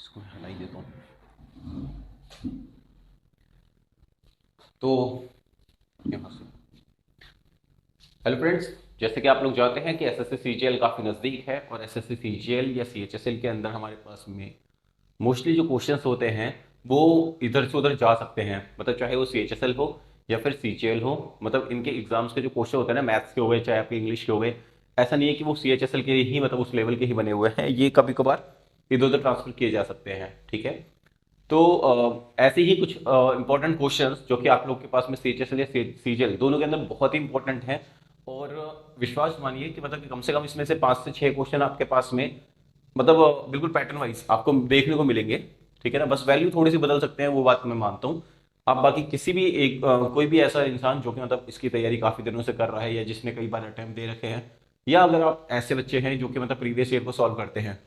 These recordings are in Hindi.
इसको मैं हटा ही देता हूँ। तो यहाँ से हेलो फ्रेंड्स, जैसे कि आप लोग जानते हैं कि एसएससी सीजीएल काफ़ी नज़दीक है और एसएससी सीजीएल या सीएचएसएल के अंदर हमारे पास में मोस्टली जो क्वेश्चंस होते हैं वो इधर से उधर जा सकते हैं। मतलब चाहे वो सीएचएसएल हो या फिर सीजीएल हो, मतलब इनके एग्जाम्स के जो क्वेश्चन होते हैं ना, मैथ्स के हो गए चाहे आपके इंग्लिश के हो गए, ऐसा नहीं है कि वो सीएचएसएल के ही मतलब उस लेवल के ही बने हुए हैं। ये कभी कभार इधर उधर ट्रांसफर किए जा सकते हैं। ठीक है, तो ऐसे ही कुछ इंपॉर्टेंट क्वेश्चंस जो कि आप लोग के पास में सीएचएसएल या सीजीएल दोनों के अंदर बहुत ही इंपॉर्टेंट हैं। और विश्वास मानिए कि मतलब कि कम से कम इसमें से 5 से 6 क्वेश्चन आपके पास में मतलब बिल्कुल पैटर्न वाइज आपको देखने को मिलेंगे। ठीक है ना, बस वैल्यू थोड़ी सी बदल सकते हैं, वो बात मैं मानता हूँ। आप बाकी किसी भी एक कोई भी ऐसा इंसान जो कि मतलब इसकी तैयारी काफी दिनों से कर रहा है या जिसने कई बार अटेम्प्ट दे रखे हैं, या अगर आप ऐसे बच्चे हैं जो कि मतलब प्रीवियस ईयर को सॉल्व करते हैं,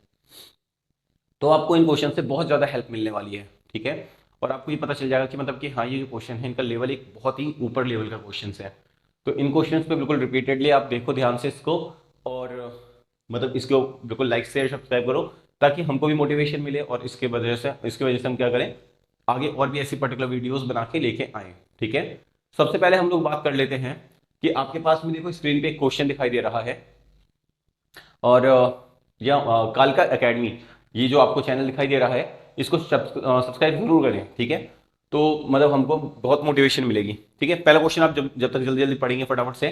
तो आपको इन क्वेश्चन से बहुत ज़्यादा हेल्प मिलने वाली है। ठीक है, और आपको ये पता चल जाएगा कि मतलब कि हाँ, ये जो क्वेश्चन है इनका लेवल एक बहुत ही ऊपर लेवल का क्वेश्चन है। तो इन क्वेश्चन पे बिल्कुल रिपीटेडली आप देखो ध्यान से इसको, और मतलब इसको बिल्कुल लाइक शेयर सब्सक्राइब करो, ताकि हमको भी मोटिवेशन मिले और इसके वजह से हम क्या करें, आगे और भी ऐसी पर्टिकुलर वीडियोस बना के लेके आए। ठीक है, सबसे पहले हम लोग बात कर लेते हैं कि आपके पास में देखो स्क्रीन पे एक क्वेश्चन दिखाई दे रहा है, और कालका एकेडमी, ये जो आपको चैनल दिखाई दे रहा है, इसको सब्सक्राइब जरूर करें। ठीक है, तो मतलब हमको बहुत मोटिवेशन मिलेगी। ठीक है, पहला क्वेश्चन आप जब जब तक जल्दी जल्दी पढ़ेंगे फटाफट से,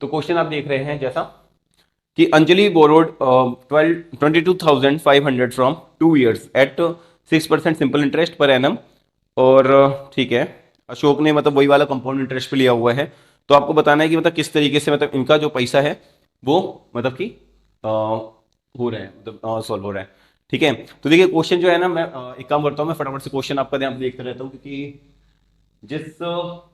तो क्वेश्चन आप देख रहे हैं जैसा कि Anjali borrowed 22,500 from 2 years at 6% simple interest per annum. और ठीक है, अशोक ने मतलब वही वाला कंपाउंड इंटरेस्ट पे लिया हुआ है। तो आपको बताना है कि मतलब किस तरीके से मतलब इनका जो पैसा है वो मतलब कि हो रहा है, मतलब सॉल्व हो रहा है। ठीक है, तो देखिए क्वेश्चन जो है ना, मैं एक काम करता हूँ, मैं फटाफट से क्वेश्चन आपका ध्यान देखते रहता हूँ, क्योंकि जिस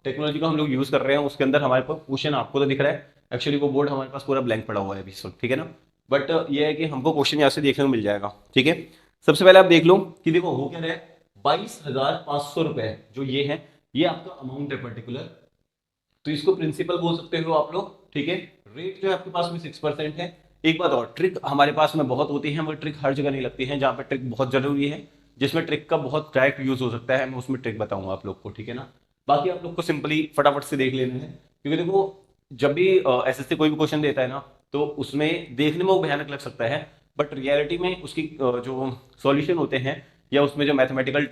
टेक्नोलॉजी को हम लोग यूज कर रहे हैं उसके अंदर हमारे पास क्वेश्चन आपको तो दिख रहा है, एक्चुअली वो बोर्ड हमारे पास पूरा ब्लैंक पड़ा हुआ है अभी इस वक्त। ठीक है ना, बट ये है कि हमको क्वेश्चन यहाँ से देखने को मिल जाएगा। ठीक है, सबसे पहले आप देख लो कि देखो हो क्या रहा है, 22,500 रुपए जो ये है, ये आपका अमाउंट है पर्टिकुलर। तो इसको प्रिंसिपल बोल सकते हो आप लोग। ठीक है, रेट जो है आपके पास में 6% है। एक बात और, ट्रिक हमारे पास में बहुत होती है, मगर ट्रिक हर जगह नहीं लगती है। जहां पर ट्रिक बहुत जरूरी है, जिसमें ट्रिक का बहुत डायरेक्ट यूज हो सकता है, मैं उसमें ट्रिक बताऊंगा आप लोग को। ठीक है ना, बाकी आप लोग को सिंपली फटाफट से देख लेना है, क्योंकि देखो जब भी एसएससी कोई भी क्वेश्चन देता है ना, तो उसमें देखने में वो भयानक लग सकता है, बट रियलिटी में उसकी जो सॉल्यूशन होते हैं या उसमें जो मैथमेटिकल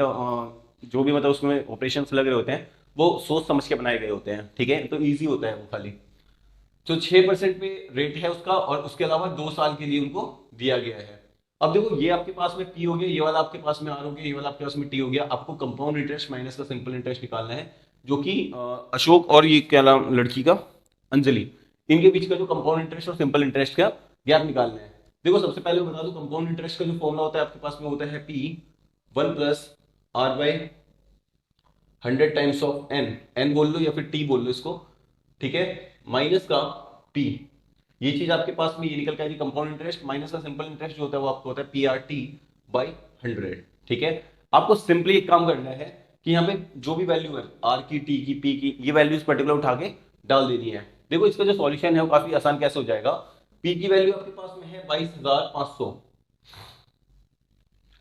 जो भी मतलब उसमें ऑपरेशंस लग रहे होते हैं, वो सोच समझ के बनाए गए होते हैं। ठीक है, तो ईजी होता है वो खाली। तो 6% पे रेट है उसका, और उसके अलावा 2 साल के लिए उनको दिया गया है। अब देखो ये आपके पास में पी हो गया, ये वाला आपके पास में आर हो गया, ये वाला आपके पास में टी हो गया। आपको कंपाउंड इंटरेस्ट माइनस का सिंपल इंटरेस्ट निकालना है, जो कि अशोक और ये क्या नाम लड़की का, अंजलि, इनके बीच का जो कंपाउंड इंटरेस्ट और सिंपल इंटरेस्ट का गैप निकालना है। देखो सबसे पहले मैं बता दूं, कंपाउंड इंटरेस्ट का जो फॉर्मूला होता है आपके पास में होता है P 1 + R/100 times of N बोल लो या फिर टी बोल लो इसको। ठीक है, माइनस का पी, ये चीज आपके पास में ये निकल के आएगी कंपाउंड इंटरेस्ट, माइनस का सिंपल इंटरेस्ट जो होता है वो आपको होता है PRT/100। ठीक है, आपको सिंपली एक काम करना है कि यहाँ पे जो भी वैल्यू है आर की, टी की, पी की, ये वैल्यूज पर्टिकुलर उठा के डाल देनी है। देखो इसका जो सॉल्यूशन है वो काफी आसान कैसे हो जाएगा। पी की वैल्यू आपके पास में है 22,500,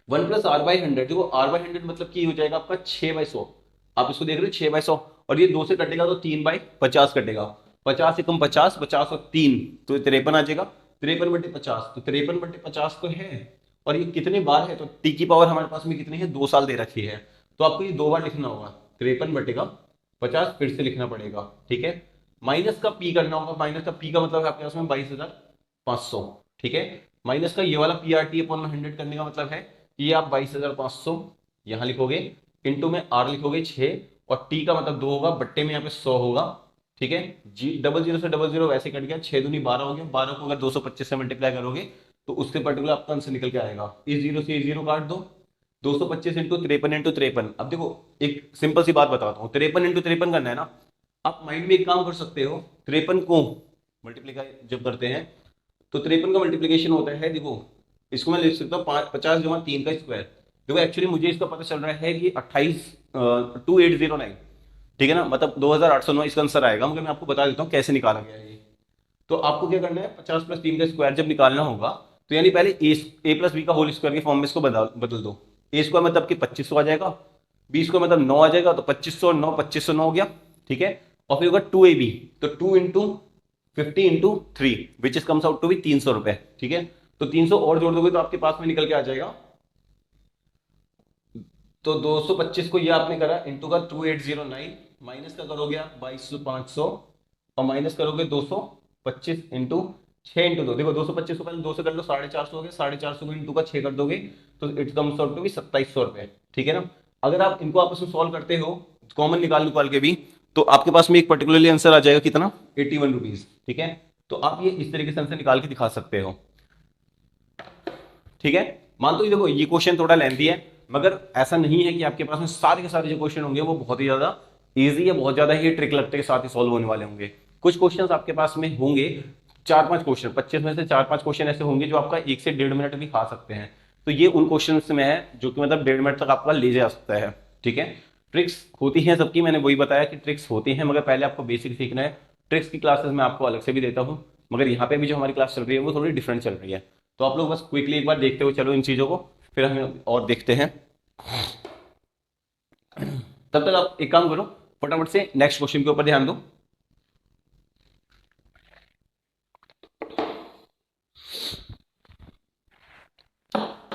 1 + R/100, देखो R/100 मतलब की हो जाएगा आपका 6/100। आप इसको देख रहे हो 6/100, और ये 2 से कटेगा तो 3/50 कटेगा। 50 से कम 50, 50 और 3 तो 53 आ जाएगा। 53/50, तो 53/50 तो है। और ये कितने बार है, तो टी की पावर हमारे पास में कितनी है, 2 साल दे रखी है। तो आपको ये 2 बार लिखना होगा, 53/50 फिर से लिखना पड़ेगा। ठीक है, माइनस का पी करना होगा, माइनस का पी का मतलब है आपके पास में 22,500। ठीक है, माइनस का ये वाला PRT/100 करने का मतलब है, ये आप 22,500 यहां लिखोगे, इंटू में आर लिखोगे 6, और टी का मतलब 2 होगा, बट्टे में यहाँ पे 100 होगा। ठीक है, जी, डबल जीरो से डबल जीरो वैसे कट गया, 6 दूनी 12 हो गया, 12 को अगर 225 से मल्टीप्लाई करोगे तो उसके पर्टिकुलर आपका आंसर निकल के आएगा। इस जीरो से जीरो काट दो, 225 इंटू 53 अब देखो एक सिंपल सी बात बताता हूँ, 53 × 53 करना है ना, आप माइंड में एक काम कर सकते हो, 53 को मल्टीप्लाई जब करते हैं तो 53 का मल्टीप्लीकेशन होता है, देखो इसको मैं लिख सकता हूँ 50 × 3 का स्क्वायर। देखो एक्चुअली मुझे इसका पता चल रहा है कि 28,2809, ठीक है ना, मतलब 2,809 इसका आंसर आएगा, मगर मैं आपको बता देता हूँ कैसे निकाला गया है ये। तो आपको क्या करना है, 50 + 3 का स्क्वायर जब निकालना होगा, तो यानी पहले ए + बी का होल स्क्वायर के फॉर्म में इसको बदल बदल दो। ए स्क्वायर मतलब कि 2500 आ जाएगा, बी स्क्वायर मतलब 9 आ जाएगा, तो 2500 9 2509 हो गया, ठीक है। और फिर होगा 2ab, तो 2 into 50 into 3 which is comes out to भी 300 रुपए, ठीक है। तो 300 और जोड़ दोगे तो आपके पास में निकल के आ जाएगा, तो 225 को ये आपने करा इंटू का 2809, माइनस का करोगे आप 2200 और माइनस करोगे 225 इंटू 6 इंटू 2, देखो 225 को पहले 2 से कर लो, 450 हो गया, 450 को इंटू का 6 कर दोगे तो इट कम्स आउट टू भी 2700 रुपए, ठीक है ना। अगर आप इनको आपस में सॉल्व करते हो कॉमन निकाल के भी, तो आपके पास में एक पर्टिकुलरली आंसर आ जाएगा कितना, 81 रुपीज, ठीक है। तो आप ये इस तरीके से आंसर निकाल के दिखा सकते हो, ठीक है। मान तो ये देखो ये क्वेश्चन थोड़ा लेंथी है, मगर ऐसा नहीं है कि आपके पास में सारे के सारे जो क्वेश्चन होंगे वो बहुत ही ज्यादा इजी है, बहुत ज्यादा ही ट्रिक लगते के साथ ही सॉल्व होने वाले होंगे। कुछ क्वेश्चन आपके पास में होंगे 4-5 क्वेश्चन, 25 में से 4-5 क्वेश्चन ऐसे होंगे जो आपका 1 से 1.5 मिनट भी खा सकते हैं, तो ये उन क्वेश्चन में है जो कि मतलब 1.5 मिनट तक आपका ले जा सकता है, ठीक है। ट्रिक्स होती हैं सबकी, मैंने वही बताया कि ट्रिक्स होती हैं, मगर पहले आपको बेसिक सीखना है। ट्रिक्स की क्लासेस मैं आपको अलग से भी देता हूँ, मगर यहाँ पे भी जो हमारी क्लास चल रही है वो थोड़ी डिफरेंट चल रही है, तो आप लोग बस क्विकली एक बार देखते हुए चलो इन चीजों को, फिर हमें और देखते हैं। तब तक आप एक काम करो, फटाफट से नेक्स्ट क्वेश्चन के ऊपर ध्यान दो।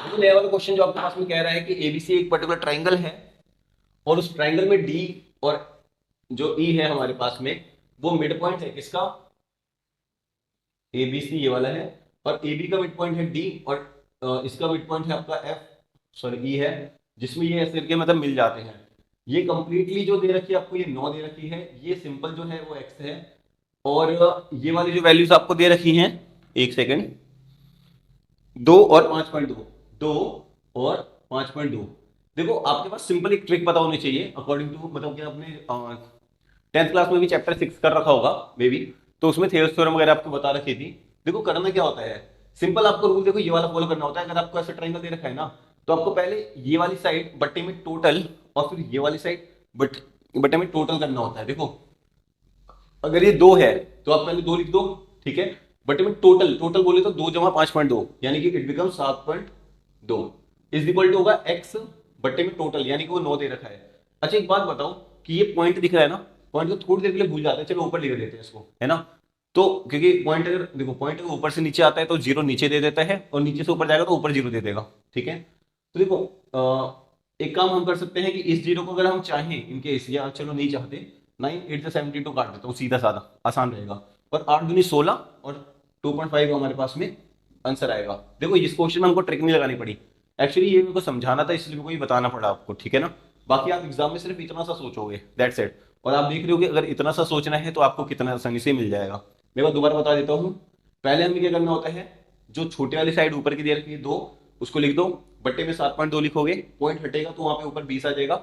तो नया वाला क्वेश्चन जो आपके पास में कह रहा है कि एबीसी एक पर्टिकुलर ट्राइंगल है और उस ट्राइंगल में डी और जो ई है हमारे पास में वो मिड पॉइंट है किसका, एबीसी ये वाला है, और एबी का मिड पॉइंट है डी, और इसका मिड पॉइंट है आपका एफ सॉरी ई है, जिसमें ये ऐसे करके मतलब मिल जाते हैं। ये कंप्लीटली जो दे रखी है आपको, ये 9 दे रखी है, ये सिंपल जो है वो एक्स है, और ये वाली जो वैल्यूज आपको दे रखी हैं, एक सेकेंड, 2 और 5.2, 2 और 5.2। देखो आपके पास सिंपल एक ट्रिक पता होनी चाहिए अकॉर्डिंग टू, मतलब कि आपने 10th क्लास में भी चैप्टर 6 कर रखा होगा मे बी, तो उसमें थेओरम थ्योरम वगैरह आपको बता रखी थी। देखो करना क्या होता है, सिंपल आपको रूल देखो ये वाला फॉलो करना होता है। अगर आपको ऐसा ट्रायंगल दे रखा है ना, तो आपको पहले ये वाली साइड बट्टे में टोटल और फिर ये वाली साइड बट्टे में टोटल करना होता है। देखो अगर ये 2 है तो आप पहले 2 लिख दो, ठीक है, बट्टे में टोटल टोटल बोले तो 2 जमा 5.2 यानी कि it become 7.2 is equal to होगा x बट्टे में टोटल, यानी कि वो 9 दे रखा है। अच्छा एक बात बताओ कि ये पॉइंट दिख रहा है ना, पॉइंट को थोड़ी देर के लिए भूल जाते हैं, चलो ऊपर लिख देते हैं इसको, है ना। तो क्योंकि पॉइंट अगर देखो पॉइंट अगर ऊपर से नीचे आता है तो 0 नीचे दे देता है, और नीचे से ऊपर जाएगा तो ऊपर 0 दे देगा, ठीक है। तो देखो एक काम हम कर सकते हैं कि इस 0 को अगर हम चाहें इनके या चलो नहीं चाहते, 9 8 से 72 काट देता हूँ, सीधा साधा आसान रहेगा, और 8 दूनी 16 और 2.5 हमारे पास में आंसर आएगा। देखो इस क्वेश्चन में हमको ट्रिक नहीं लगानी पड़ी, एक्चुअली ये मेरे को समझाना था इसलिए मेरे को ये बताना पड़ा आपको, ठीक है ना। बाकी आप एग्जाम में सिर्फ इतना सा सोचोगे, दैट्स इट, और आप देख रहे हो कि अगर इतना सा सोचना है तो आपको कितना आसानी से मिल जाएगा। मैं दोबारा बता देता हूँ, पहले हमें क्या करना होता है, जो छोटे वाली साइड ऊपर की दे रखी है 2 उसको लिख दो, बट्टे में 7.2 लिखोगे, पॉइंट हटेगा तो वहां पे ऊपर 20 आ जाएगा,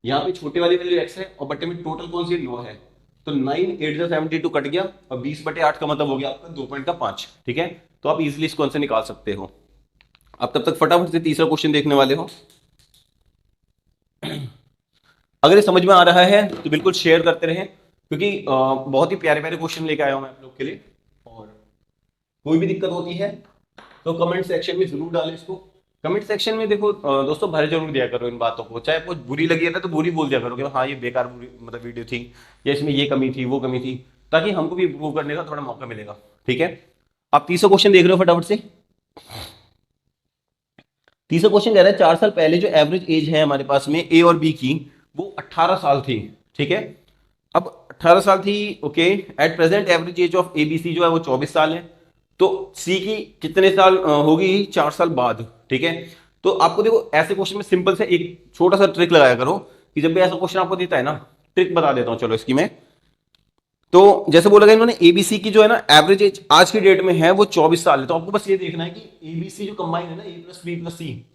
यहाँ पे छोटे वाली वैल्यू x है और बट्टे में टोटल कौन सी 9 है, तो 9 8 से 72 कट गया और 20/8 का मतलब हो गया आपका 2.5, ठीक है। तो आप इजीली इसको आंसर निकाल सकते हो। अब तब तक फटाफट से तीसरा क्वेश्चन देखने वाले हो। अगर ये समझ में आ रहा है तो बिल्कुल शेयर करते रहें, क्योंकि बहुत ही प्यारे प्यारे क्वेश्चन लेके आया हूं मैं आप लोग के लिए, और कोई भी दिक्कत होती है तो कमेंट सेक्शन में जरूर डालें इसको। कमेंट सेक्शन में देखो दोस्तों भर जरूर दिया करो इन बातों को, चाहे कुछ बुरी लगी है ना तो बुरी बोल दिया करो कि हाँ ये बेकार बुरी मतलब वीडियो थी, या इसमें ये कमी थी वो कमी थी, ताकि हमको भी इम्प्रूव करने का थोड़ा मौका मिलेगा, ठीक है। आप तीसरा क्वेश्चन देख रहे हो फटाफट से। तीसरा क्वेश्चन कह रहा है 4 साल पहले जो एवरेज एज है हमारे पास में ए और बी की वो 18 साल थी, ठीक है। अब 18 साल थी, okay. At present average age of ABC जो है वो 24 साल है, तो सी की कितने साल होगी 4 साल बाद, ठीक है। तो आपको देखो ऐसे क्वेश्चन में सिंपल से एक छोटा सा ट्रिक लगाया करो, कि जब भी ऐसा क्वेश्चन आपको देता है ना, ट्रिक बता देता हूं चलो इसकी मैं। तो जैसे बोला गया इन्होंने एबीसी की जो है ना एवरेज एज आज की डेट में है वो 24 साल है, तो आपको बस ये देखना है कि एबीसी जो कंबाइन है ना, ए प्लस बी प्लस सी,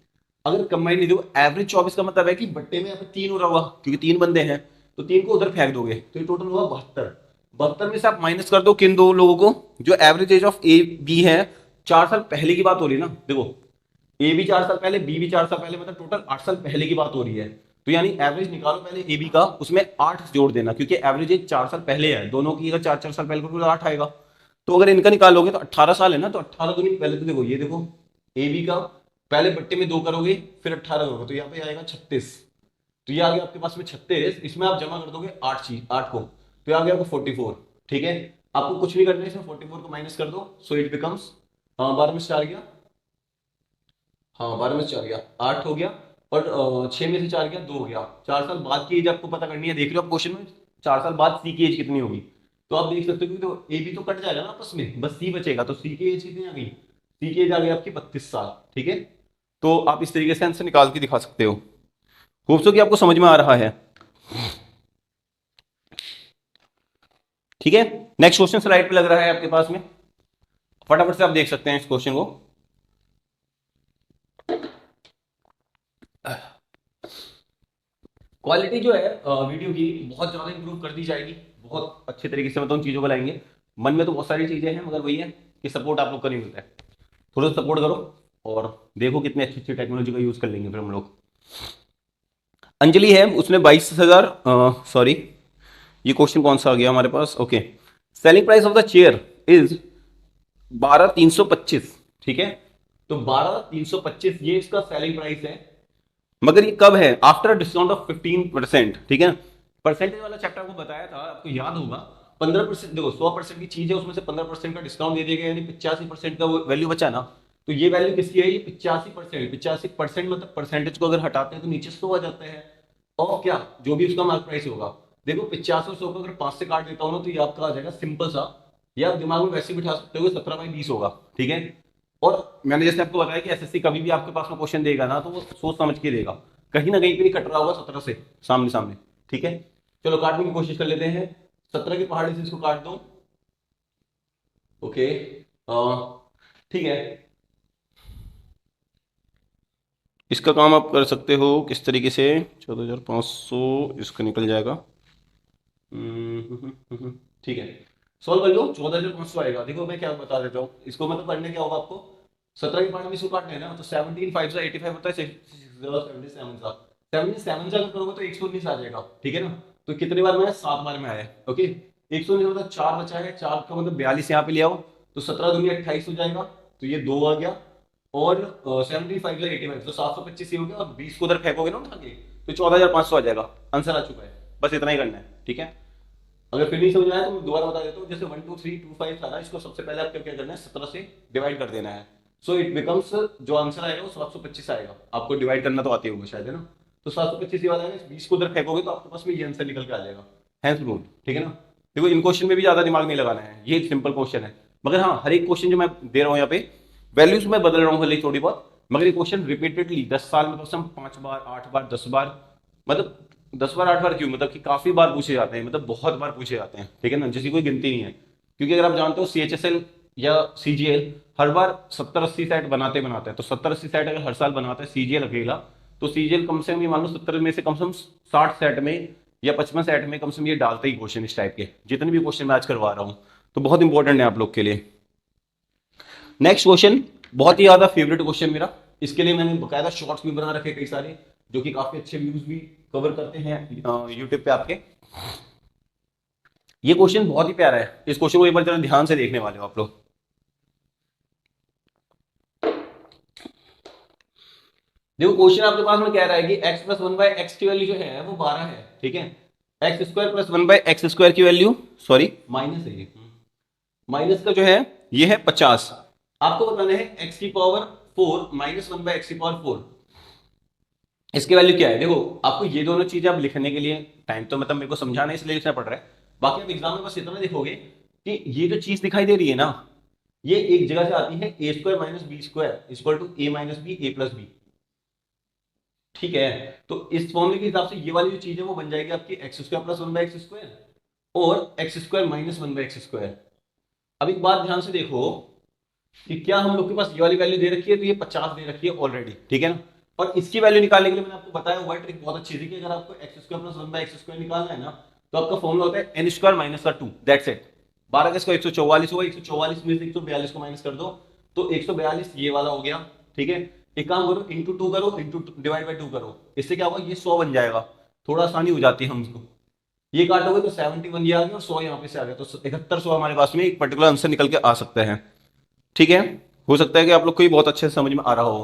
अगर कंबाइन नहीं देखो एवरेज 24 का मतलब है कि बट्टे में यहाँ पे 3 हो रहा होगा, क्योंकि 3 बंदे हैं तो 3 को उधर फेंक दोगे तो ये टोटल होगा 72। 72 में से आप माइनस कर दो किन दो लोगों को, जो average age of A B है 4 साल पहले की बात हो रही है ना, देखो ए भी 4 साल पहले बी भी 4 साल पहले, मतलब टोटल 8 साल पहले की बात हो रही है। तो यानी एवरेज निकालो पहले ए बी का, उसमें 8 जोड़ देना, क्योंकि एवरेज एज 4 साल पहले है दोनों की, अगर 4 साल पहले को 8 आएगा। तो अगर इनका निकालोगे तो 18 साल है ना, तो 18 दूनी पहले तो देखो ये देखो ए बी का पहले बट्टे में 2 करोगे, फिर 18 करोगे, तो यहाँ पे आएगा 36। तो ये आ गया आपके पास में 36, इसमें आप जमा कर दोगे 8 को, तो ये आ गया आपको 44। ठीक है, आपको कुछ नहीं करना है, इसमें 44 को माइनस कर दो, सो इट बिकम्स, हाँ 12 में से 4 गया, हाँ 12 में से 4 गया 8 हो गया, और 6 में से 4 गया 2 हो गया। 4 साल बाद की एज आपको पता करनी है, देख रहे हो आप क्वेश्चन में 4 साल बाद सी की एज कितनी होगी, तो आप देख सकते हो कि तो ए बी तो कट जाएगा ना आपस में, बस सी बचेगा, तो सी की एज कितनी आ गई, सी की एज आ गई आपकी 32 साल। ठीक है, तो आप इस तरीके से आंसर निकाल के दिखा सकते हो। होप सो कि आपको समझ में आ रहा है। ठीक है, नेक्स्ट क्वेश्चन स्लाइड पे लग रहा है आपके पास में, फटाफट से आप देख सकते हैं इस क्वेश्चन को। क्वालिटी जो है वीडियो की बहुत ज़्यादा इंप्रूव कर दी जाएगी, बहुत अच्छे तरीके से मतलब उन चीज़ों को लाएंगे। मन में तो बहुत सारी चीज़ें हैं, मगर वही है कि सपोर्ट आप लोग का नहीं मिलता है, थोड़ा सा सपोर्ट करो और देखो कितने अच्छी अच्छी टेक्नोलॉजी का यूज़ कर लेंगे फिर हम लोग। अंजलि है, उसने 22,000, सॉरी ये क्वेश्चन कौन सा आ गया हमारे पास, okay. Selling price of the chair is 12,325। ठीक है, तो 12,325 ये इसका सेलिंग प्राइस है, मगर ये कब है, आफ्टर डिस्काउंट ऑफ 15%। ठीक है, परसेंटेज वाला चैप्टर आपको बताया था, आपको याद होगा 15%, देखो 100% की चीज है, उसमें से 15% का डिस्काउंट दे दिया गया, यानी 85% का वैल्यू बचा ना, तो ये वैल्यू किसकी है, ये 85%। 85% मतलब परसेंटेज को अगर हटाते हैं तो नीचे 100 आ जाता है, और क्या जो भी उसका मार्क प्राइस होगा। देखो 50 और 100 को अगर 5 से काट देता हूँ ना, तो ये आपका आ जाएगा सिंपल सा, ये आप दिमाग में वैसे बिठा सकते हो 17/20 होगा। ठीक है, और मैंने जैसे आपको बताया कि एसएससी कभी भी आपके पास में क्वेश्चन देगा ना, तो वो सोच समझ के देगा, कहीं ना कहीं पे कट रहा होगा 17 से सामने सामने। ठीक है, चलो काटने की कोशिश कर लेते हैं, 17 की पहाड़ी से इसको काट दो। ओके, ठीक है, इसका काम आप कर सकते हो किस तरीके से, 14,500 इसका निकल जाएगा। ठीक है, सॉल्व कर लो, 14,500 आएगा। देखो मैं क्या बता देता हूँ इसको, मतलब करने क्या होगा आपको, 17 की पार्ट में इसको काटना है ना, तो 17 5 से 85 होता है, 77 सा, 77 से अगर करोगे तो 119 आ जाएगा। ठीक है ना, तो कितनी बार में है, 7 बार में आया। ओके, 119 मतलब 4 बचा है, 4 का मतलब 42 यहाँ पे ले आओ, तो 17 दूनी 28 हो जाएगा, तो ये 2 आ गया, और 75 से 85 तो 725 हो गया, और 20 को उधर फेंकोगे ना उठा के, तो 14,500 आ जाएगा, आंसर आ चुका है। बस इतना ही करना है। ठीक है, अगर फिर नहीं समझ आया तो मैं दोबारा बता देता हूँ, जैसे 1 2 3 2 5 था ना, इसको सबसे पहले आपको क्या करना है, 17 से डिवाइड कर देना है, सो इट बिकम्स, जो आंसर आएगा वो 725 आएगा। आपको डिवाइड करना तो आती होगा शायद, है ना, तो 725 ये वाला है, 20 को उधर फेंकोगे तो आपके पास में ये आंसर निकल के आ जाएगा, हैंस रूल। ठीक है ना, देखो इन क्वेश्चन में भी ज्यादा दिमाग नहीं लगाना है, ये सिंपल क्वेश्चन है, मगर हाँ हर एक क्वेश्चन जो मैं दे रहा हूँ यहाँ पे वैल्यूज में बदल रहा हूँ भले थोड़ी बहुत, मगर ये क्वेश्चन रिपीटेडली 10 साल में कम से कम 5 बार 8 बार 10 बार, मतलब 10 बार 8 बार क्यों, मतलब कि काफी बार पूछे जाते हैं, मतलब बहुत बार पूछे जाते हैं। ठीक है ना, जिसकी कोई गिनती नहीं है, क्योंकि अगर आप जानते हो CHSL या CGL हर बार 70-80 सेट बनाते बनाते हैं, तो 70-80 सेट अगर हर साल बनाता है CGL अकेला, तो CGL कम से कम ये मान लो 70 में से कम से कम 60 सेट में या 55 सेट में कम से कम ये डालते ही क्वेश्चन इस टाइप के, जितने भी क्वेश्चन मैं आज करवा रहा हूँ, तो बहुत इंपॉर्टेंट है आप लोग के लिए। नेक्स्ट क्वेश्चन बहुत ही ज्यादा फेवरेट क्वेश्चन मेरा, इसके लिए मैंने बकायदा शॉर्ट्स भी बना रखे कई सारे, जो कि काफी अच्छे व्यूज भी कवर करते हैं यूट्यूब पे आपके। ये क्वेश्चन बहुत ही प्यारा है, इस क्वेश्चन को एक बार जरा ध्यान से देखने वाले हो आप लोग। देखो क्वेश्चन आपके पास में कह रहा है कि x प्लस 1/x की वैल्यू जो है वो 12 है। ठीक है, एक्स स्क्वायर प्लस 1/x² की वैल्यू, सॉरी माइनस है ये, माइनस का जो है ये है 50। आपको बताना है x की पावर 4 माइनस 1/x की पावर 4, इसकी वैल्यू क्या है। देखो आपको ये दोनों चीजें अब लिखने के लिए टाइम तो मतलब मेरे को समझाना इसलिए लिखना पड़ रहा है, बाकी आप एग्जाम में बस इतना देखोगे कि ये जो चीज दिखाई दे रही है ना, ये एक जगह से आती है, a² minus b² equal to a minus B a plus B. ठीक है, तो इस फॉर्मूले के हिसाब से ये वाली जो चीज है वो बन जाएगी आपकी x² प्लस 1/x² और x² माइनस 1/x²। अब एक बात ध्यान से देखो कि क्या हम लोग के पास ये वाली वैल्यू दे रखी है, तो ये 50 दे रखी है ऑलरेडी। ठीक है ना, और इसकी वैल्यू निकालने के लिए मैंने आपको बताया हुआ ट्रिक बहुत अच्छी थी कि अगर आपको x² प्लस 1/x² निकालना है ना, तो आपका फॉर्मूला होता है n² माइनस का 2, दैट्स इट। 12 का स्क्वायर 144 हुआ, 144 में से 142 को माइनस कर दो, तो 142 ये वाला हो गया। ठीक है, एक काम करो, इंटू 2 करो, इंटू डिवाइड बाई 2 करो, इससे क्या होगा, ये 100 बन जाएगा, थोड़ा आसानी हो जाती है हमको। ये काटोगे तो 71 ये आ गया और 100 यहाँ पे से आ गया, तो 7100 हमारे पास में एक पर्टिकुलर आंसर निकल के आ सकता है। ठीक है, हो सकता है कि आप लोग को ये बहुत अच्छे से समझ में आ रहा हो।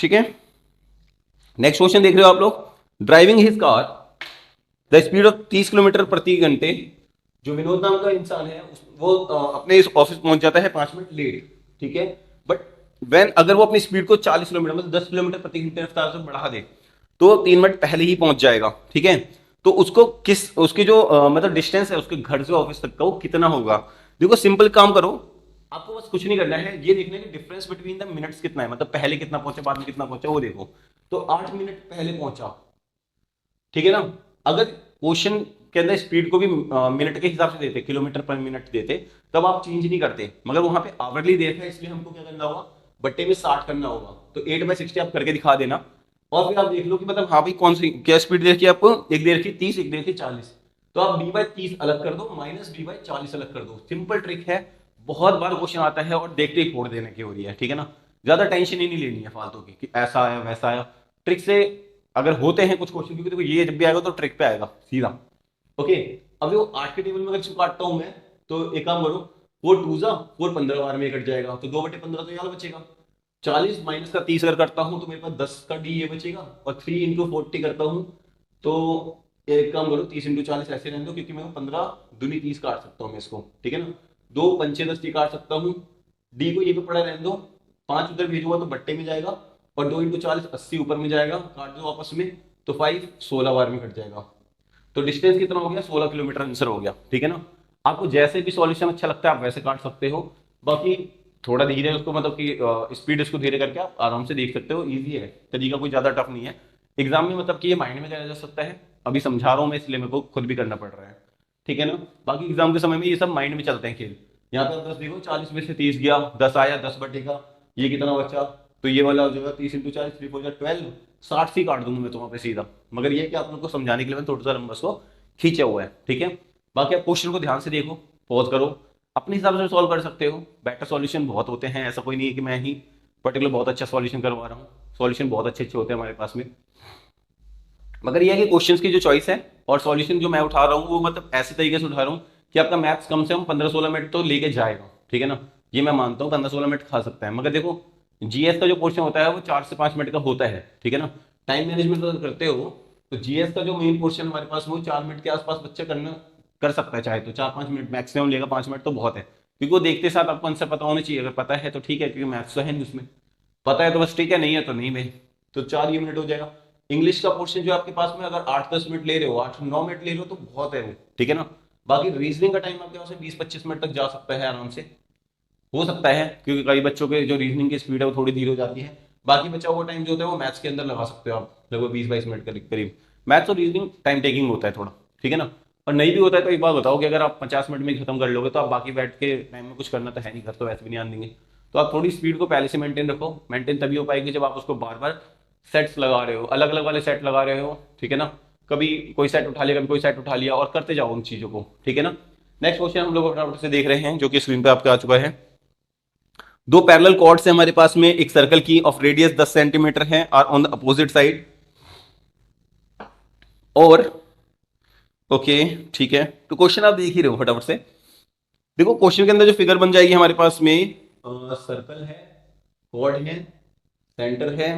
ठीक है, नेक्स्ट क्वेश्चन देख रहे हो आप लोग। Driving his car the speed of 30 kilometre प्रति घंटे। जो विनोद नाम का इंसान है वो अपने इस ऑफिस पहुंच जाता है 5 मिनट लेट, ठीक है। बट वेन अगर वो अपनी स्पीड को 40 किलोमीटर मतलब 10 किलोमीटर प्रति घंटे रफ्तार से बढ़ा दे तो 3 मिनट पहले ही पहुंच जाएगा, ठीक है। तो उसको किस उसकी जो मतलब डिस्टेंस है उसके घर से ऑफिस तक का वो कितना होगा। देखो सिंपल काम करो, आपको बस कुछ नहीं करना है, ये देखना है कि डिफरेंस बिटवीन द मिनट्स कितना है, मतलब पहले कितना पहुंचा बाद में कितना पहुंचा वो देखो। तो 8 मिनट पहले पहुंचा, ठीक है ना। अगर क्वेश्चन के अंदर स्पीड को भी मिनट के हिसाब से देते, किलोमीटर पर मिनट देते, तब आप चेंज नहीं करते, मगर वहां पे आवरली देखा है इसलिए हमको क्या करना होगा, बट्टे में 60 करना होगा। तो 8/60 आप करके दिखा देना और फिर आप देख लो कि मतलब हाँ भाई कौन सी क्या स्पीड दे रखी है आपको, एक दे रखी 30, एक दे रखी 40। तो आप d/30 अलग कर दो माइनस d/40 अलग कर दो। सिंपल ट्रिक है, बहुत बार क्वेश्चन आता है और देखते ही फोड़ देने की हो रही है, ठीक है ना। ज्यादा टेंशन ही नहीं लेनी है फालतू की कि ऐसा आया वैसा आया। ट्रिक से अगर होते हैं कुछ क्वेश्चन, क्योंकि देखो ये जब भी आएगा तो ट्रिक पे आएगा सीधा। ओके, अभी वो 8 के टेबल में अगर इसको काटता हूं मैं तो एक काम करो, 4 2 4 15 बार में कट जाएगा तो 2/15 तो यार बचेगा। 40 माइनस का 30 अगर करता हूं तो मेरे पास 10 का डी ये बचेगा, और 3 × 40 करता हूं तो एक काम करो 30 × 40 ऐसे रहने दो, क्योंकि मैं 15 दूनी 30 काट सकता हूँ मैं इसको, ठीक है ना। 2 × 5 = 10 काट सकता हूँ, डी को ये पे पड़ा रहने दो, 5 उधर भेजूंगा तो बट्टे में जाएगा, और 2 × 40 80 ऊपर में जाएगा, काट दो आपस में तो 5 16 बार में कट जाएगा। तो डिस्टेंस कितना हो गया, 16 किलोमीटर आंसर हो गया, ठीक है ना। आपको जैसे भी सॉल्यूशन अच्छा लगता है आप वैसे काट सकते हो, बाकी थोड़ा धीरे उसको मतलब कि स्पीड इसको धीरे करके आप आराम से देख सकते हो, इजी है तरीका, कोई ज्यादा टफ नहीं है। एग्जाम में मतलब कि ये माइंड में कराया जा सकता है, अभी समझा रहा हूँ मैं इसलिए मेरे को खुद भी करना पड़ रहा है, ठीक है ना। बाकी एग्जाम के समय में ये सब माइंड में चलते हैं खेल। यहाँ पे आप 10 देखो, 40 में से 30 गया, 10 आया, 10 बटेगा, ये कितना बचा, तो ये वाला हो जाएगा 30 × 40 3 4 12, 60 से काट दूंगा मैं तो वहां पे सीधा। मगर ये कि आप लोग को समझाने के लिए मैं थोड़ा सा लंबा को खींचा हुआ है, ठीक है। बाकी आप क्वेश्चन को ध्यान से देखो, पॉज करो, अपने हिसाब से सॉल्व कर सकते हो। बेटर सॉल्यूशन बहुत होते हैं, ऐसा कोई नहीं है कि मैं ही पर्टिकुलर बहुत अच्छा सॉल्यूशन करवा रहा हूँ, सॉल्यूशन बहुत अच्छे अच्छे होते हैं हमारे पास में। मगर यह है कि क्वेश्चंस की जो चॉइस है और सॉल्यूशन जो मैं उठा रहा हूँ वो मतलब ऐसे तरीके से उठा रहा हूँ कि आपका मैथ्स कम से कम 15-16 मिनट तो लेके जाएगा, ठीक है ना। ये मैं मानता हूँ 15-16 मिनट खा सकता है, मगर देखो जीएस का जो पोर्शन होता है वो 4 से 5 मिनट का होता है, ठीक है ना। टाइम मैनेजमेंट अगर करते हो तो जीएस का जो मेन पोर्शन हमारे पास वो 4 मिनट के आसपास बच्चा करना कर सकता है, चाहे तो 4-5 मिनट मैक्सिमम लेगा, 5 मिनट तो बहुत है, क्योंकि वो देखते साथ आपको आंसर पता होना चाहिए। अगर पता है तो ठीक है, क्योंकि मैथ्स तो है नहीं उसमें, पता है तो बस ठीक है, नहीं है तो नहीं भाई। तो 4 ये मिनट हो जाएगा। इंग्लिश का पोर्शन जो आपके पास में अगर 8-10 मिनट ले रहे हो, 8-9 मिनट ले रहे हो तो बहुत है वो, ठीक है ना। बाकी रीजनिंग का टाइम आपके पास 20-25 मिनट तक जा सकता है आराम से, हो सकता है, क्योंकि कई बच्चों के जो रीजनिंग की स्पीड है वो थोड़ी धीरे हो जाती है। बाकी बचा हुआ टाइम जो होता है वो मैथ्स के अंदर लगा सकते हो आप, लगभग 20-22 मिनट के करीब। मैथ्स और रीजनिंग टाइम टेकिंग होता है थोड़ा, ठीक है ना। और नहीं भी होता है तो एक बात बताओ कि अगर आप 50 मिनट में खत्म कर लोगे तो आप बाकी बैठ के टाइम में कुछ करना तो है नहीं, घर तो वैसे भी नहीं आने देंगे। तो आप थोड़ी स्पीड को पहले से मेंटेन रखो, मेंटेन तभी हो पाएगी जब आप उसको बार बार सेट्स लगा रहे हो, अलग अलग वाले सेट लगा रहे हो, ठीक है ना। कभी कोई सेट उठा लिया, कभी कोई सेट उठा लिया, और करते जाओ उन चीजों को, ठीक है ना। नेक्स्ट क्वेश्चन हम लोग फटाफट से देख रहे हैं जो कि स्क्रीन पे आपके आ चुका है। दो पैरेलल कॉर्ड्स है हमारे पास में, एक सर्कल की ऑफ रेडियस 10 सेंटीमीटर है और ऑन द अपोजिट साइड, और ओके ठीक है। तो क्वेश्चन आप देख ही रहे हो फटाफट से, देखो क्वेश्चन के अंदर जो फिगर बन जाएगी हमारे पास में, सर्कल है, कॉर्ड है, सेंटर है,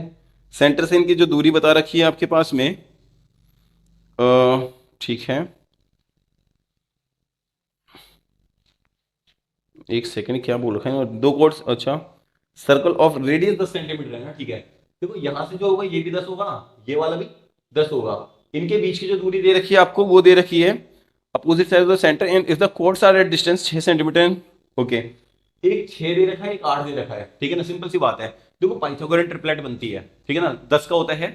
सेंटर से इनकी जो दूरी बता रखी है आपके पास में, ठीक है, एक सेकंड क्या बोल रखा है, और दो कॉर्ड्स, अच्छा सर्कल ऑफ रेडियस 10 सेंटीमीटर है ना, ठीक है। देखो यहां से जो होगा ये भी 10 होगा, ये वाला भी 10 होगा, इनके बीच की जो दूरी दे रखी है आपको वो दे रखी है opposite side of the centre and if the chords are at distance 6 centimetre, okay. एक 6 दे रखा है, एक 8 दे रखा है, ठीक है ना, सिंपल सी बात है। देखो पाइथागोरन ट्रिपलेट बनती है, ठीक है ना, 10 का होता है,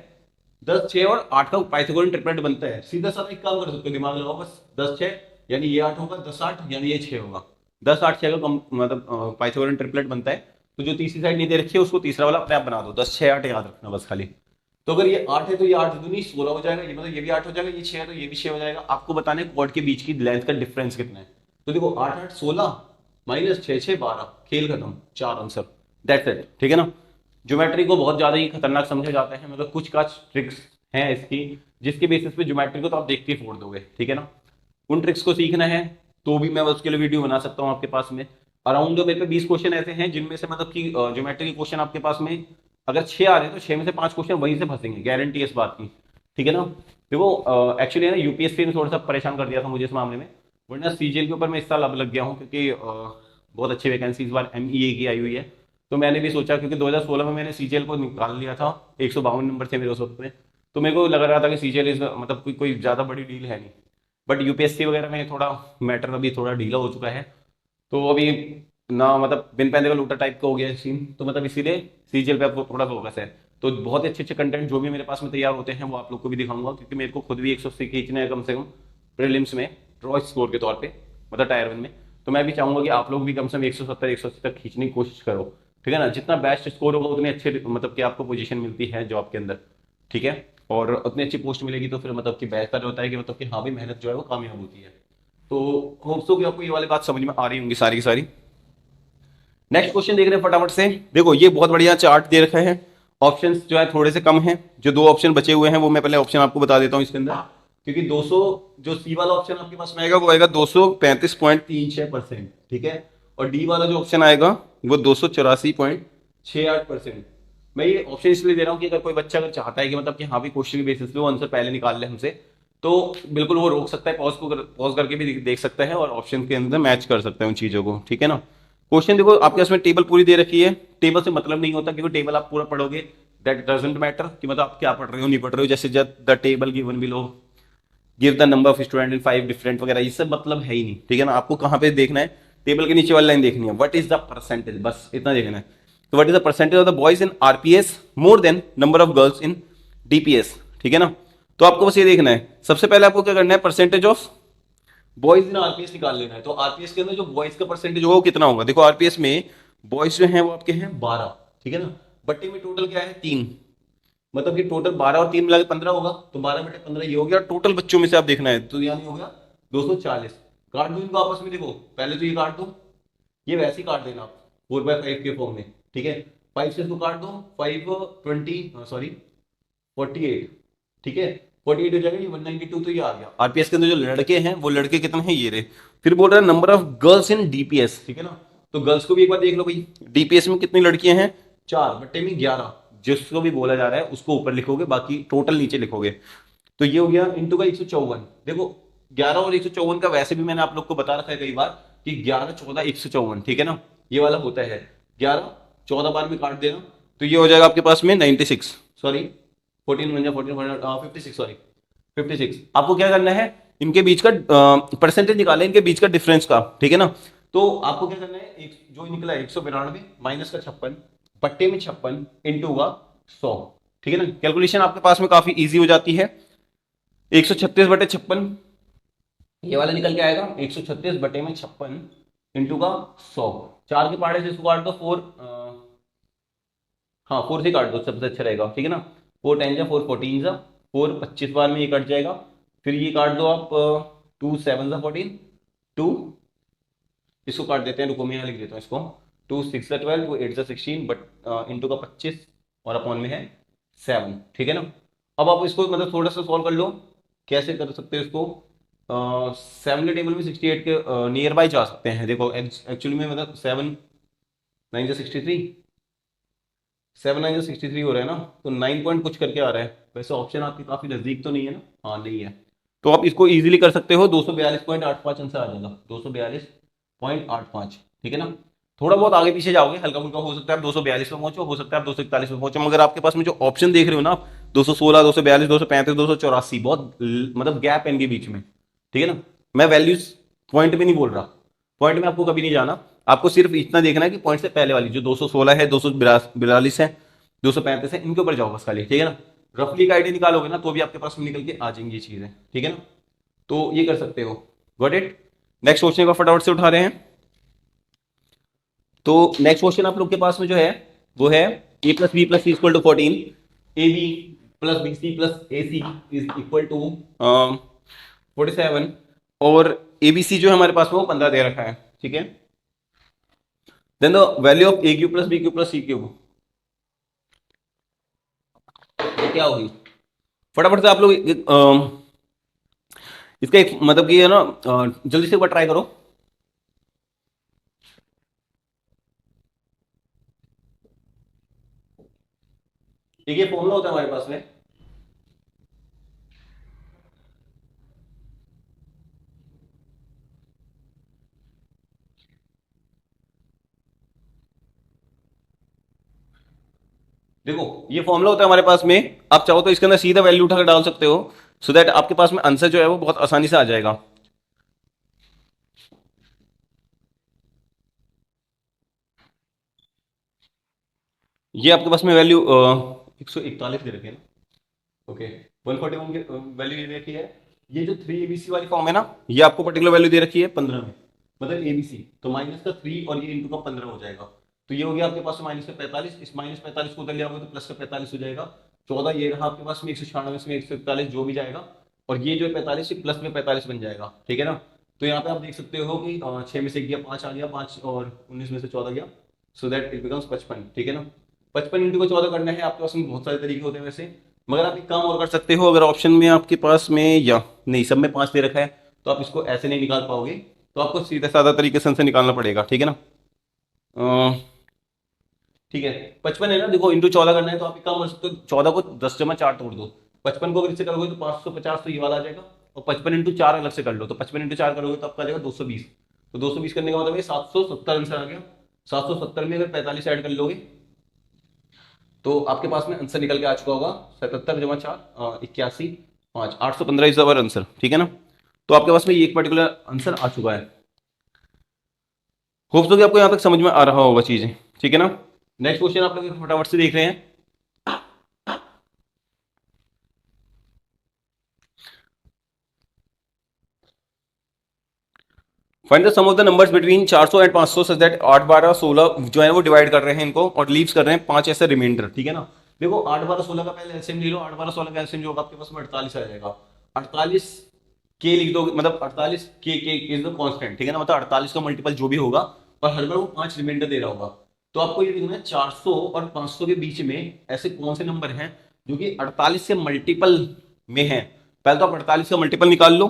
10 6 और 8 का पाइथागोरन ट्रिपलेट बनता है। सीधा साधा एक काम कर सकते हो, दिमाग लगाओ बस, 10 6 यानी ये 8 होगा, 10 8 यानी ये 6 होगा, 10 8 6 का मतलब पाइथागोरन ट्रिपलेट बनता है। तो जो तीसरी साइड नहीं दे रखी है उसको तीसरा वाला अपने आप बना दो, 10 6 8 याद रखना बस खाली। तो अगर ये 8 है तो ये 8 दूनी 16 हो जाएगा, ये मतलब ये भी 8 हो जाएगा, ये 6 है तो ये भी 6 हो जाएगा। आपको बताने कॉर्ड के बीच की लेंथ का डिफरेंस कितना है। तो देखो 8 8 16 माइनस 6 6 12, खेल खत्म, 4 आंसर, दैट्स इट, ठीक है ना। ज्योमेट्री को बहुत ज्यादा ही खतरनाक समझा जाता है, मतलब कुछ का ट्रिक्स हैं इसकी जिसके बेसिस पे ज्योमेट्री को तो आप देखते ही फोड़ दोगे, ठीक है ना। उन ट्रिक्स को सीखना है तो भी मैं उसके लिए वीडियो बना सकता हूँ आपके पास में। अराउंड मेरे पे 20 क्वेश्चन ऐसे हैं जिनमें से मतलब कि ज्योमेट्री के क्वेश्चन आपके पास में अगर 6 आ रहे हैं तो 6 में से 5 क्वेश्चन वहीं से फंसेंगे, गारंटी है इस बात की, ठीक है ना। देखो एक्चुअली ना यूपीएससी ने थोड़ा सा परेशान कर दिया था मुझे इस मामले में, वरना सीजीएल के ऊपर मैं इस साल अब लग गया हूँ, क्योंकि बहुत अच्छी वैकेंसी इस बार एमईए की आई हुई है। तो मैंने भी सोचा, क्योंकि 2016 में मैंने सीजीएल को निकाल लिया था, 152 नंबर थे मेरे उस वक्त में, तो मेरे को लग रहा था कि सीजीएल इज मतलब कोई ज़्यादा बड़ी डील है नहीं। बट यूपीएससी वगैरह में थोड़ा मैटर अभी थोड़ा ढीला हो चुका है, तो अभी ना मतलब बिन पैसे का लूटा टाइप का हो गया सीन, तो मतलब इसीलिए सीजीएल पे अब थोड़ा फोकस है। तो बहुत ही अच्छे अच्छे कंटेंट जो भी मेरे पास में तैयार होते हैं वो आप लोग को भी दिखाऊंगा, क्योंकि मेरे को खुद भी 180 खींचना है कम से कम प्रीलिम्स में, ड्रॉ स्कोर के तौर पे, मतलब टायर 1 में। तो मैं भी चाहूंगा कि आप लोग भी कम से कम 170 180 तक खींचने की कोशिश करो, ठीक है ना। जितना बेस्ट स्कोर होगा उतनी अच्छे मतलब कि आपको पोजीशन मिलती है जॉब के अंदर, ठीक है। और उतनी अच्छी पोस्ट मिलेगी तो फिर मतलब कि बेहतर होता है कि मतलब कि हाँ भी मेहनत जो है वो कामयाब होती है। तो होप्स हो कि आपको ये वाली बात समझ में आ रही होंगी सारी की सारी। नेक्स्ट क्वेश्चन देख रहे हैं फटाफट से। देखो ये बहुत बढ़िया चार्ट दे रखा है, ऑप्शंस जो है थोड़े से कम हैं, जो 2 ऑप्शन बचे हुए हैं वो मैं पहले ऑप्शन आपको बता देता हूँ इसके अंदर, क्योंकि 200 जो सी वाला ऑप्शन आपके पास में आएगा वो आएगा 235.36%, ठीक है। और डी वाला जो ऑप्शन आएगा वो 284.68%। मैं ये ऑप्शन इसलिए दे रहा हूँ कि अगर कोई बच्चा अगर चाहता है कि मतलब कि हाँ भी क्वेश्चन के बेसिस पे वो आंसर पहले निकाल ले हमसे, तो बिल्कुल वो रोक सकता है, पॉज करके भी देख सकता है और ऑप्शन के अंदर मैच कर सकता है उन चीजों को, ठीक है ना। क्वेश्चन देखो आपके इसमें टेबल पूरी दे रखी है, टेबल से मतलब नहीं होता, क्योंकि टेबल आप पूरा पढ़ोगे दैट डजंट मैटर कि मतलब आप क्या पढ़ रहे हो नहीं पढ़ रहे हो। जैसे जब the table given below give the number of student in 5 different वगैरह, ये सब मतलब है ही नहीं, ठीक है ना। आपको कहाँ पे देखना है, टेबल के नीचे वाली लाइन देखनी है, व्हाट इज द परसेंटेज, बस इतना देखना है। तो what is the percentage of the boys in RPS more than number of girls in DPS, ठीक है ना। तो आपको बस ये देखना है, सबसे पहले आपको क्या करना है, percentage of boys in RPS निकाल लेना है। तो आरपीएस के अंदर जो बॉयज का परसेंटेज होगा वो कितना होगा, देखो आरपीएस में बॉयज जो हैं वो आपके हैं 12, ठीक है ना। बट्टे में टोटल क्या है 3, मतलब कि टोटल 12 और 3 मिला के 15 होगा, तो 12/15 ये हो गया। टोटल बच्चों में से आप देखना है, तो यानी हो गया 240। काट दो इनको आपस में, देखो पहले तो ये काट दो, ये वैसे ही काट देना आप 4/5 के फॉर्म में, ठीक है। 5 से इसको काट दो, 5 20 सॉरी 48, ठीक है। 48 हो जाएगा, ये 192 तो ये आ गया। आरपीएस के अंदर जो लड़के हैं वो लड़के कितने हैं ये रहे। फिर बोल रहा है number of girls in DPS, ठीक है ना। तो गर्ल्स को भी एक बार देख लो भाई, डीपीएस में कितनी लड़कियां हैं 4/11, जिसको भी बोला जा रहा है उसको ऊपर लिखोगे, बाकी टोटल नीचे लिखोगे। तो ये हो गया इंटू का 154। देखो 11 और 154 का वैसे भी मैंने आप लोग को बता रखा है कई बार कि 11 14 154, ठीक है ना, ये वाला होता है। 11 14 बार में काट देना, तो ये हो जाएगा आपके पास में 96, सॉरी 14 बन जाए 14 56, सॉरी 56। आपको क्या करना है, इनके बीच का परसेंटेज निकालें, इनके बीच का डिफरेंस का, ठीक है ना। तो आपको क्या करना है, एक जो निकला 192 माइनस का 56 बट्टे में 56 इंटू का 100, ठीक है ना। कैलकुलेशन आपके पास में काफी इजी हो जाती है। 136/56 ये वाला निकल के आएगा 136/56 इंटू का 100। 4 के पहाड़े से इसको काट दो 4, हाँ 4 से काट दो सबसे अच्छा रहेगा, ठीक है ना। 4 10 जा 4 14 जा 4 25 बार में ये कट जाएगा। फिर ये काट दो आप 2 7 जा 14, 2 इसको काट देते हैं, रुको मैं यहाँ लिख देता हूँ इसको, 2 6 जा 12, 2 8 जा 16 बट इंटू का 25 और अपॉन में है 7, ठीक है ना। अब आप इसको मतलब थोड़ा सा सॉल्व कर लो, कैसे कर सकते हो इसको, 7 के टेबल में 68 के नियर बाई जा सकते हैं। देखो एक्चुअली में मतलब 7 9 जा 63, 7 9 जा 63 हो रहा है ना, तो 9 पॉइंट कुछ करके आ रहा है। वैसे ऑप्शन आपके काफी नजदीक तो नहीं है ना, हाँ नहीं है, तो आप इसको इजीली कर सकते हो, 242.85 आंसर आ जाएगा, 242.85, ठीक है ना। थोड़ा बहुत आगे पीछे जाओगे हल्का फुल्का, हो सकता है आप 242 में पहुंचो, हो सकता है आप 241 में पहुंचो, मगर आपके पास में जो ऑप्शन देख रहे हो ना आप, 216 242 235 284, बहुत मतलब गैप है इनके बीच में, ठीक है ना। मैं वैल्यूज पॉइंट में नहीं बोल रहा, पॉइंट में आपको कभी नहीं जाना, आपको सिर्फ इतना देखना है कि पॉइंट से पहले वाली जो 216 है 242 है 235 है, इनके ऊपर जाओ बस खाली, ठीक है ना। रफली का आइडिया निकालोगे ना तो भी आपके पास में निकल के आ जाएंगी ये चीजें, ठीक है ना। तो ये कर सकते हो, गॉट इट। नेक्स्ट क्वेश्चन का फटाफट से उठा रहे हैं। तो नेक्स्ट क्वेश्चन आप लोग के पास में जो है वो है a plus B plus C equal to 14, A B plus B C plus A C is equal to 47, और ए बी सी जो है हमारे पास में वो 15 दे रखा है, ठीक है। Then the value of A cube plus B cube plus C cube, ये क्या होगी, फटाफट से आप लोग इसका एक मतलब कि है ना, जल्दी से एक बार ट्राई करो। ठीक है, फॉर्मूला होता है हमारे पास में। देखो ये फॉर्मूला होता है हमारे पास में, आप चाहो तो इसके अंदर सीधा वैल्यू उठाकर डाल सकते हो, सो दैट आपके पास में आंसर जो है वो बहुत आसानी से आ जाएगा। ये आपके पास में वैल्यू 141 दे रखी है ना, ओके, 141 की वैल्यू दे रखी है। ये जो 3 ABC वाली फॉर्म है ना, ये आपको पर्टिकुलर वैल्यू दे रखी है 15 में, मतलब ABC, तो माइनस का 3 और ये इंटू का 15 हो जाएगा। तो ये हो गया आपके पास में माइनस का 45, इस माइनस 45 को उधर ले आओगे तो प्लस का 45 हो जाएगा। 14 ये रहा आपके पास में, 196 में 141 जो भी जाएगा, और ये जो है 45 प्लस में 45 बन जाएगा, ठीक है ना। तो यहाँ पे आप देख सकते हो कि 6 में से गया 5 आ गया, 5 और 19 में से 14 गया, सो दैट इट बिकम्स 55, ठीक है ना। 55 इंटू को 14 करना है, आपके पास में बहुत सारे तरीके होते हैं वैसे, मगर आप एक काम और कर सकते हो, अगर ऑप्शन में आपके पास में या नहीं सब में 5 दे रखा है तो आप इसको ऐसे नहीं निकाल पाओगे, तो आपको सीधा साधा तरीके से निकालना पड़ेगा, ठीक है ना। ठीक है, 55 है ना, देखो इंटू 14 करना है तो आप एक काम कर सकते हो, 14 को 10 जमा 4 तोड़ दो, 55 को अगर इससे करोगे तो 550, तो ये वाला आ जाएगा, और 55 इंटू 4 अलग से कर लो, तो 55 इंटू 4 करोगे तो आपका आ जाएगा 220, तो 220 करने का मतलब ये 770 आंसर आ गया। 770 में अगर 45 ऐड कर लोगे तो आपके पास में आंसर निकल के आ चुका होगा 77 जमा 4 81 5, 815 इज अवर आंसर, ठीक है ना। तो आपके पास में ये एक पर्टिकुलर आंसर आ चुका है। होप सो कि आपको यहाँ तक समझ में आ रहा होगा चीजें, ठीक है ना। नेक्स्ट क्वेश्चन आप लोग फटाफट से देख रहे हैं। Find the sum of the numbers between 400 and 500 such that 8 12 16 जो है वो डिवाइड कर रहे हैं इनको और लीव्स कर रहे हैं 5 ऐसे रिमाइंडर, ठीक है ना। देखो 8 12 16 का पहले एलसीएम ले लो, 8 12 16 का एलसीएम जो होगा आपके पास में 48 आ जाएगा। 48 के लिख दो, मतलब 48 के इज द कांस्टेंट, ठीक है ना, मतलब 48 का मल्टीपल जो भी होगा, और हर बार वो 5 रिमाइंडर दे रहा होगा। तो आपको ये देखना है 400 और 500 के बीच में ऐसे कौन से नंबर हैं जो कि 48 से मल्टीपल में है। पहले तो आप 48 का मल्टीपल निकाल लो,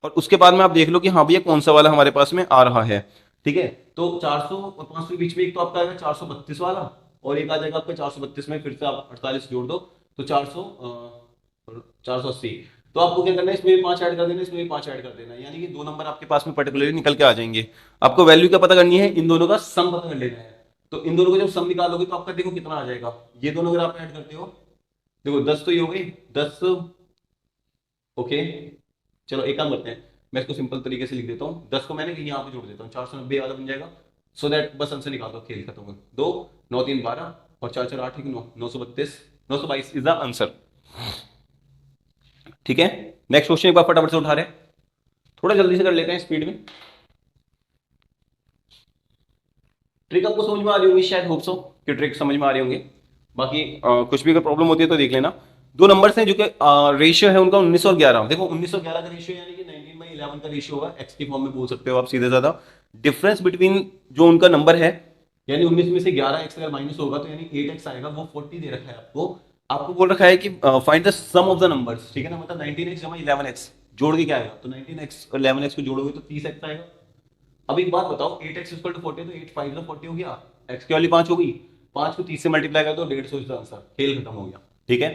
और उसके बाद में आप देख लो कि हाँ भैया कौन सा वाला हमारे पास में आ रहा है, ठीक है। तो 400 और 500 के बीच में एक तो आपका आएगा 432 वाला, और एक आ जाएगा आपका 432 में फिर से आप 48 जोड़ दो तो 480। तो आपको क्या करना है, इसमें भी 5 ऐड कर देना, इसमें भी 5 ऐड कर देना, यानी कि 2 नंबर आपके पास में पर्टिकुलरली निकल के आ जाएंगे। आपको वैल्यू क्या पता करनी है, इन दोनों का सम पता कर लेना है। तो इन दोनों को जब सम निकालोगे तो आपका देखो कितना आ जाएगा, ये दोनों अगर आप ऐड करते हो, देखो 10 तो ये हो गई 10, ओके। चलो एक काम करते हैं, मैं इसको सिंपल तरीके से लिख देता हूँ, 10 को मैंने यहाँ पे जोड़ देता हूँ, 490 वाला बन जाएगा, सो दैट बस आंसर निकाल दो, खेल खत्म हो, 2 9 3 12 और 4 4 8 9 932 922 इज द आंसर, ठीक है। नेक्स्ट क्वेश्चन एक बार फटाफट से उठा रहे हैं, थोड़ा जल्दी से कर लेते हैं स्पीड में। ट्रिक आपको समझ में आ रही होगी शायद, होप सो कि ट्रिक समझ में आ रही होंगे। बाकी कुछ भी अगर प्रॉब्लम होती है तो देख लेना। दो नंबर्स हैं जो कि रेशियो है उनका 19 और 11, देखो 19 और 11 का रेशियो यानी कि 19/11 का रेशियो होगा, एक्स की फॉर्म में बोल सकते हो आप सीधे ज्यादा। डिफरेंस बिटवीन जो उनका नंबर है, यानी 19 में से 11 एक्स अगर माइनस होगा तो यानी 8x आएगा, वो 40 दे रखा है आपको। आपको बोल रखा है कि find the sum of the numbers, ठीक है ना, मतलब 19x जमा 11x जोड़ के क्या आएगा, तो 19x और 11x को जोड़ोगे तो 30x आएगा। अब एक बात बताओ, 8x इक्वल टू 40, तो 8 5 तो 40 हो गया, x की वाली 5 हो गई, 5 को 30 से मल्टीप्लाई कर दो 150 इसका आंसर, खेल खत्म हो गया, ठीक है।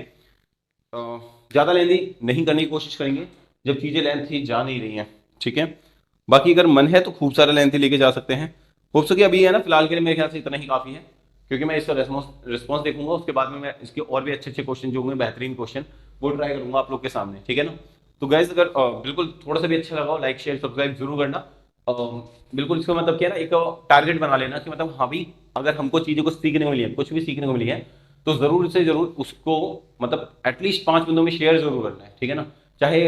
ज्यादा लेंथी नहीं करने की कोशिश करेंगे जब चीजें लेंथी जा नहीं रही हैं, ठीक है। बाकी अगर मन है तो खूब सारा लेंथी लेके जा सकते हैं। होप सके अभी है ना फिलहाल के लिए मेरे ख्याल से इतना ही काफी है, क्योंकि मैं इसका रिस्पॉन्स देखूंगा, उसके बाद में मैं इसके और भी अच्छे अच्छे क्वेश्चन जो होंगे बेहतरीन क्वेश्चन वो ट्राई करूंगा आप लोग के सामने, ठीक है ना। तो गाइज अगर बिल्कुल थोड़ा सा भी अच्छा लगा हो लाइक शेयर सब्सक्राइब जरूर करना। अ, बिल्कुल इसका मतलब क्या है ना, एक टारगेट बना लेना कि मतलब हाँ भी अगर हमको चीजों को सीखने को मिली है, कुछ भी सीखने को मिली है, तो जरूर से जरूर उसको मतलब एटलीस्ट 5 बंदों में शेयर जरूर करना है, ठीक है ना। चाहे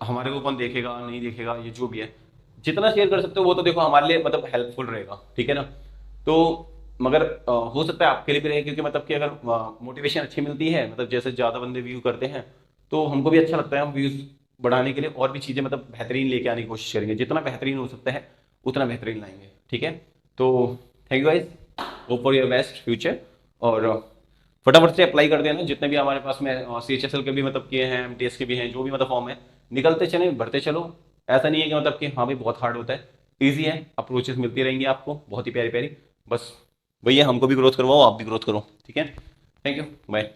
हमारे को कौन देखेगा नहीं देखेगा ये जो भी है, जितना शेयर कर सकते हो वो तो देखो हमारे लिए मतलब हेल्पफुल रहेगा, ठीक है ना। तो मगर हो सकता है आपके लिए भी रहे, क्योंकि मतलब कि अगर मोटिवेशन अच्छी मिलती है, मतलब जैसे ज्यादा बंदे व्यू करते हैं तो हमको भी अच्छा लगता है, हम व्यूज बढ़ाने के लिए और भी चीजें मतलब बेहतरीन लेके आने की कोशिश करेंगे, जितना बेहतरीन हो सकता है उतना बेहतरीन लाएंगे, ठीक है। तो thank you guys, hope for your best future, और फटाफट से अप्लाई कर देना जितने भी हमारे पास में CHSL के भी मतलब किए हैं, MTS के भी हैं, जो भी मतलब फॉर्म है निकलते चले भरते चलो। ऐसा नहीं है कि मतलब कि हाँ भी बहुत हार्ड होता है, ईजी है, अप्रोचेस मिलती रहेंगी आपको बहुत ही प्यारी प्यारी, बस भैया हमको भी ग्रोथ करवाओ, आप भी ग्रोथ करो, ठीक है। Thank you, bye.